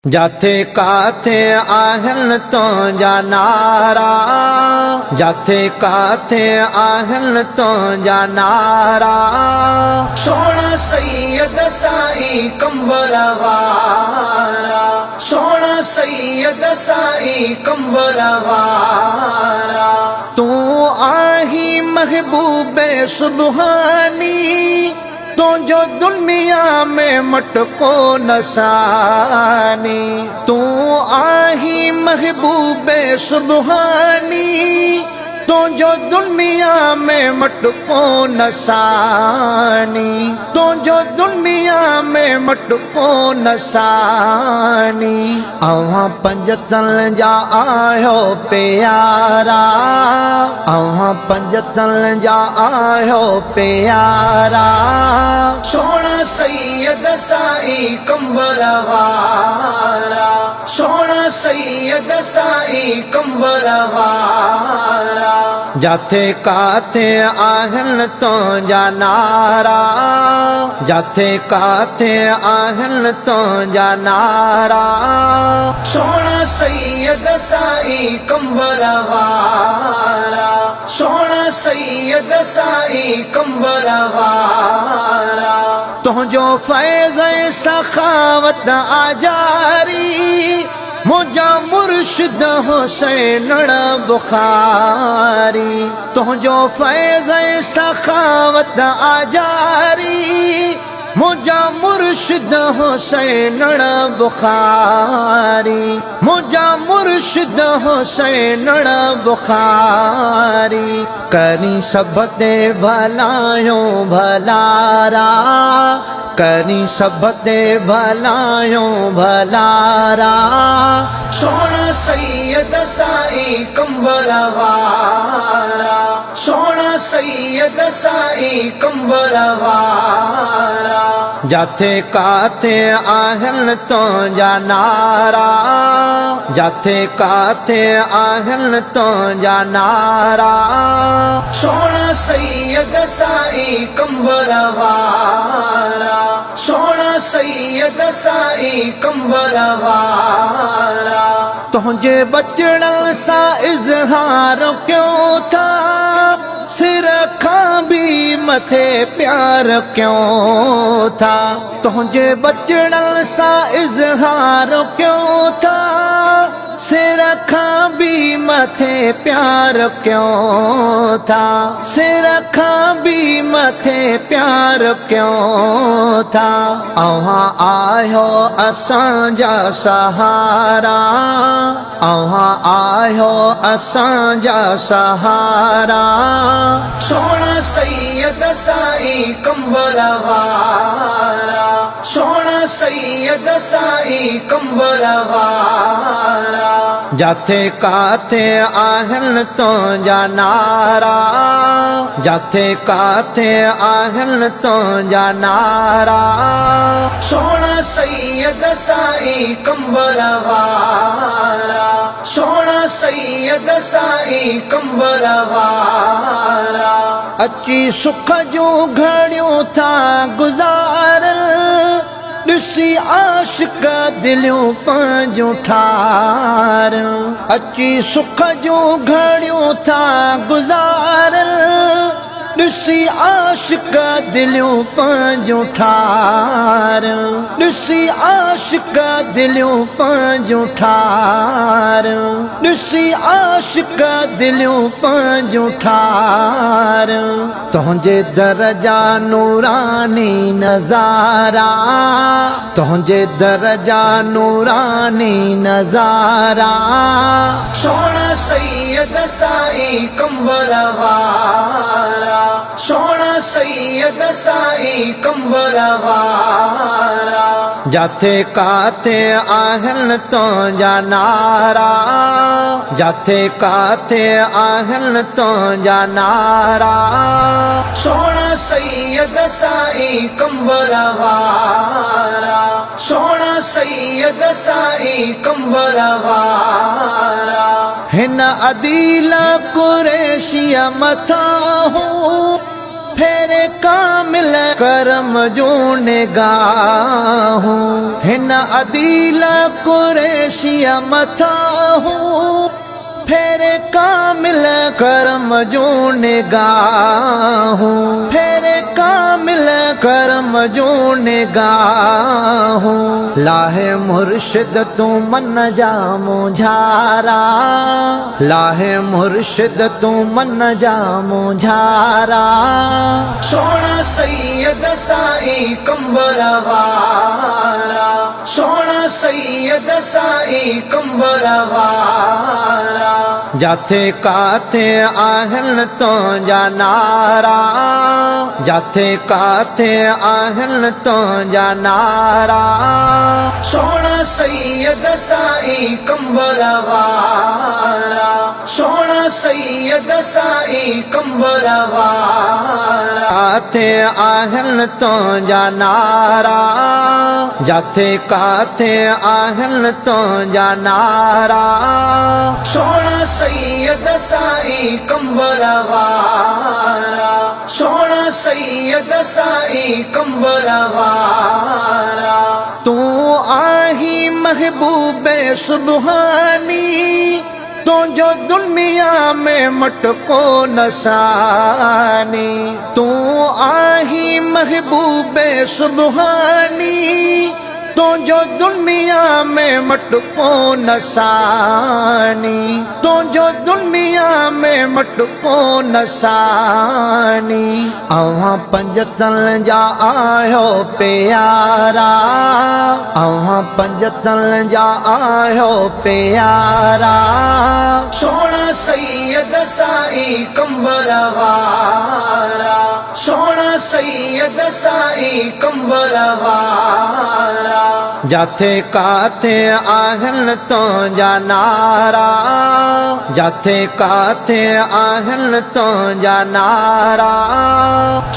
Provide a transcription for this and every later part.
जाथे काथे आहन तुंहिंजा नारा, जाथे काथे आहन तुंहिंजा नारा। सोना सैयद साईं कंबर वारा, सोना सैयद साईं कंबर वारा। तू आही महबूबे सुबहानी, तुझो दुनिया में मटको नसानी। तू आही महबूबे सुबहानी, तुझो दुनिया में मटको नसानी। तुझो दुनिया में मटको नसानी। अवां पंजतन जा आयो प्यारा, अवां पंजतन जा आयो प्यारा। सोना सैयद साईं कंबर वारा, सोना सैयद साईं कंबर वारा। जाथे काथे आहन तुंहिंजा नारा, जाथे काथे आहन तुंहिंजा नारा। सोना सैयद साईं कंबर वारा, सोना सैयद साईं कंबर वारा। तुझो फैज़ सखावत आजारी, मुझा मुर्शिद हुसैन बुखारी। तुझो फैज़ सखावत आजारी, मुझा मुर्शिद हुसैन बुखारी। मुझा मुर्शिद हुसैन बुखारी। करी सब ते भलायो भलारा, करी सब ते भलायो भलारा। सोना सैयद साईं कंबर वारा, सोना सैयद साईं कंबर वारा। जाथे काथे आहन तुंहिंजा नारा, जाथे काथे आहन तुंहिंजा नारा। सोना सैयद साईं कंबर वारा, सोना सैयद साईं कंबर वारा। तुझे बचड़न सा इज़हार क्यों था, सिर खां भी मथे प्यार क्यों था। तुझे बचड़न सा इज़हार क्यों था, सिर खां भी मथे प्यार क्यों था। सिर खां भी मथे प्यार क्यों था। अवां आयो असांजा सहारा, अवां आयो असांजा सहारा। सोना सैयद साईं कंबर वारा, सोना सैयद साईं कंबर वारा। जाथे काथे आहन तुंहिंजा नारा, जाथे काथे आहन तुंहिंजा नारा। सोना सैयद साईं कंबर वारा, सोना सैयद साईं कंबर वारा। अची सुख जूं घड़ियूं था गुज़ारन, ॾिसी आशिक दिलियूं पंहिंजूं ठारन। अची सुख जूं घड़ियूं था गुज़ारन, ॾिसी आशिक दिलियूं पंहिंजूं ठारन। ॾिसी आशिक दिलियूं पंहिंजूं ठारन। ॾिसी आशिक दिलियूं पंहिंजूं ठारन। तुंहिंजे दर जा नूरानी नज़ारा, तुंहिंजे दर जा नूरानी नज़ारा। सोना सैयद साईं कंबर वारा, सोना सैयद साईं कंबर वारा। जाथे काथे आहन तुंहिंजा नारा, जाथे काथे आहन तुंहिंजा नारा। सोना सैयद साईं कंबर वारा, सोना सैयद साईं कंबर वारा। हिन अदील कुरैशिया मथां फेरे कामिल करम जो निगाहूं हिन अदील कुरैशिया मथा हूं फेरे कामिल करम जो निगाहूं फेरे कामिल करम जो निगाहूं लाहे मुर्शिद तू मन जा मुझारा लाहे मुर्शिद तू मन जा मुझारा सोना सैयद साईं कंबर वारा सोना सैयद साईं कंबर वारा जाथे काथे आहन तो जा नारा जाथे काथे आहन तो जा नारा सोना सैयद साईं कंबर वारा सोना सैयद साईं कंबर वारा काथे आहन तो जा नारा जाथे काथे आहन तो जा नारा सोना सैयद साईं कंबर वारा सोना सैयद साईं कंबर वारा तू आही महबूबे सुबहानी तो जो दुनिया में मटको नसानी तू आही महबूबे सुबहानी तो जो दुनिया में मटको नसानी तो जो दुनिया में मटको नसानी अवां पंजतन जा आयो प्यारा अवां पंजतन जा आयो प्यारा सोना सैयद साईं कंबर वारा सोना सैयद साईं कंबर वारा जाथे काथे आहन तो जा नारा जाथे काथे आहन तो जा नारा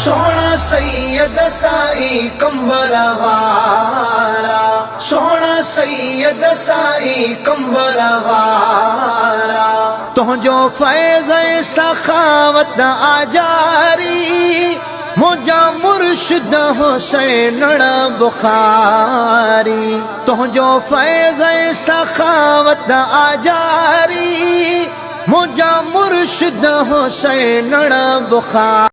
सोना सैयद साईं कंबर वारा सोना सैयद साईं कंबर वारा तुझो फैज़ सखावत आजारी मुझा मुर्शिद हुसैन बुखारी तुझो फैज़ सखावत आजारी मुझा मुर्शिद हुसैन बुखारी